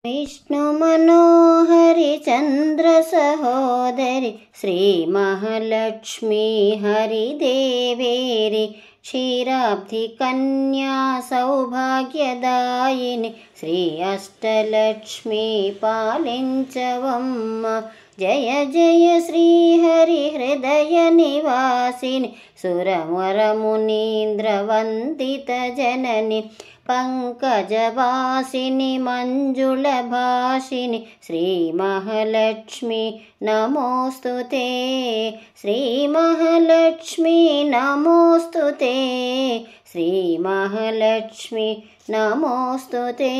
विष्णु मनोहरि चंद्र सहोदरि श्री महालक्ष्मी हरिदेवेरि क्षीराब्धि कन्या सौभाग्यदायिनि श्री अष्टलक्ष्मी पालिंचवम्म। जय जय श्री हरि हृदय निवासिनि सुरवरमुनीन्द्र वंदित जननि पंकजवासिनि मंजुलभाषिनि श्री महालक्ष्मी नमोस्तुते। श्री महालक्ष्मी नमोस्तुते। श्री महालक्ष्मी नमोस्तुते।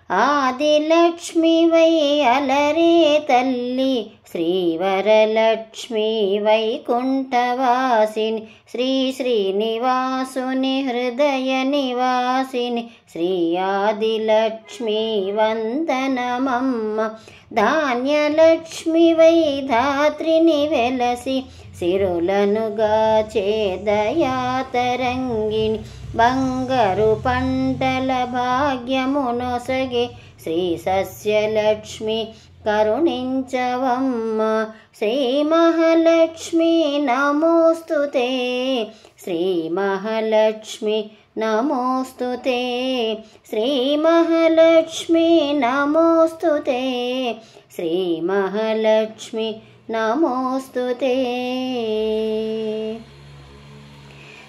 आदिलक्ष्मी वै अलरे तल्ली श्रीवरलक्ष्मी वैकुंठवासिनि श्री श्रीनिवासुनि हृदय निवासिनि श्री आदिलक्ष्मी वंदनमम्म। धान्यलक्ष्मी वै धात्रिनि वेलसि सिरुलनु गाचे दयातरंगिनि बंगरु पंटल भाग्यमुनोसगे श्री सस्यलक्ष्मी करुणिंचवम्म। श्री महालक्ष्मी नमोस्तुते। श्री महालक्ष्मी नमोस्तुते। श्री महालक्ष्मी नमोस्तुते। श्री महालक्ष्मी नमोस्तुते।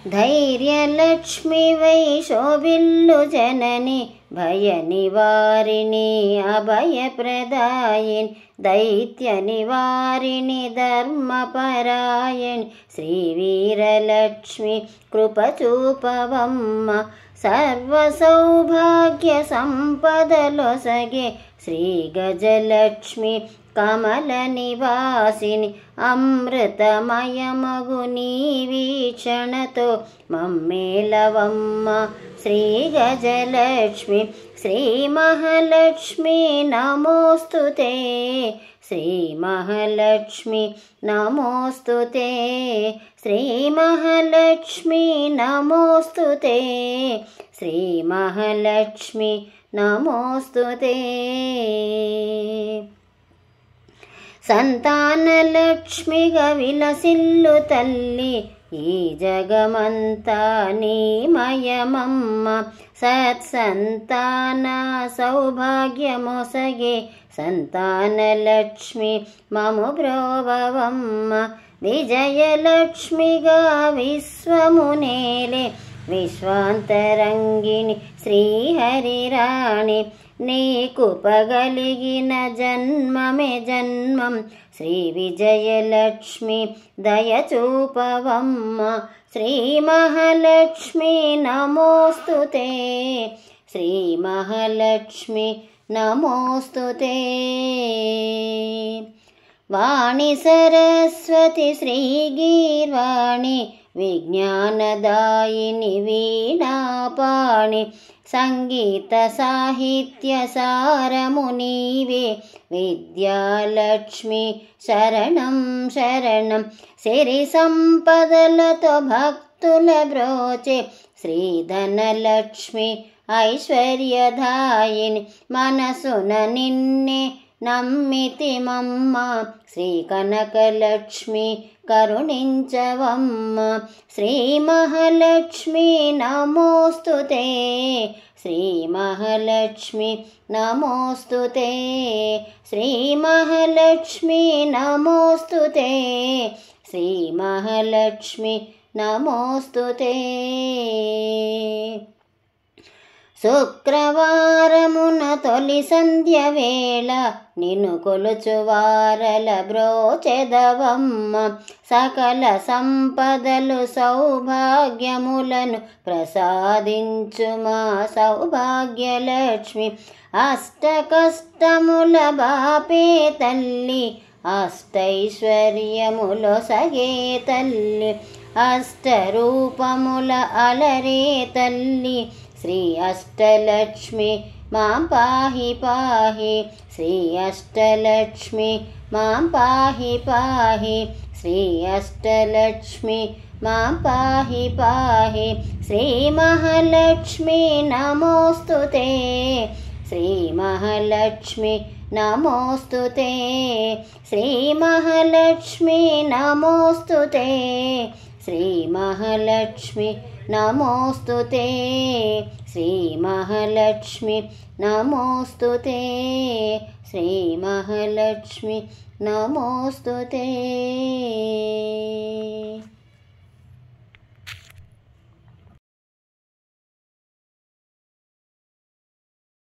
धैर्यलक्ष्मी वै शोभिल्लु जननी भय निवारिणी अभयप्रदायिनि दैत्य निवारिणी धर्मपरायणि श्रीवीरलक्ष्मी कृपचूपवम्म। सर्वसौभाग्य संपदलोसगे श्री गजलक्ष्मी कमल निवासिनि अमृतमयमगु नी वीक्षणतो मम्मेलवम्म। श्री गजलक्ष्मी श्री महालक्ष्मी नमोस्तुते। श्री महालक्ष्मी नमोस्तुते। श्री महालक्ष्मी नमोस्तुते। श्री महालक्ष्मी नमोस्तुते। संतानलक्ष्मिगा विलसिल्लु तल्ली ఈ జగమంతా నీమయమమ్మ। సత్సంతాన సౌభాగ్యమొసగే సంతానలక్ష్మి మము బ్రోవవమ్మ। విజయలక్ష్మిగా విశ్వమునేలే విశ్వాంతరంగిణి శ్రీహరిరాణి నీకు పగలిగిన జన్మమే జన్మం श्री विजयलक्ष्मी दयचूपवम्म। श्री महालक्ष्मी नमोस्तुते। श्री महालक्ष्मी नमोस्तुते। वाणी सरस्वती श्रीगीर्वाणी विज्ञानदायिनि वीणापाणि संगीत साहित्य सारमुनीवे विद्यालक्ष्मी शरणं शरणं। सिरि संपदलतो भक्तुल ब्रोचे श्रीधनलक्ष्मी ऐश्वर्यदायिनि मनसुन निन्ने नम्मितिमम्म। श्री कनकलक्ष्मी करुणिंचवम्म। श्री महालक्ष्मी नमोस्तुते। श्री महालक्ष्मी नमोस्तुते। श्री महालक्ष्मी नमोस्तुते। श्री महालक्ष्मी नमोस्तुते। శుక్రవారమున తొలి సంధ్య వేళ నిన్ను కొలుచువారల బ్రోచెదవమ్మ। సకల సంపదలు సౌభాగ్యములను ప్రసాదించు మా సౌభాగ్యలక్ష్మి। అష్ట కష్టముల బాపే తల్లి అష్టైశ్వర్యములొసగే తల్లి। అష్టరూపముల అలరే తల్లి श्री अष्टलक्ष्मी मां पाहि पाहि। श्री अष्टलक्ष्मी मां पाहि पाहि। श्री अष्टलक्ष्मी मां पाहि पाहि श्रीमहालक्ष्मी नमोऽस्तु ते श्रीमहालक्ष्मी नमोऽस्तु ते श्रीमहालक्ष्मी नमोऽस्तु ते श्रीमहालक्ष्मी नमोऽस्तु ते श्रीमहालक्ष्मी नमोऽस्तु ते श्रीमहालक्ष्मी नमोऽस्तु ते।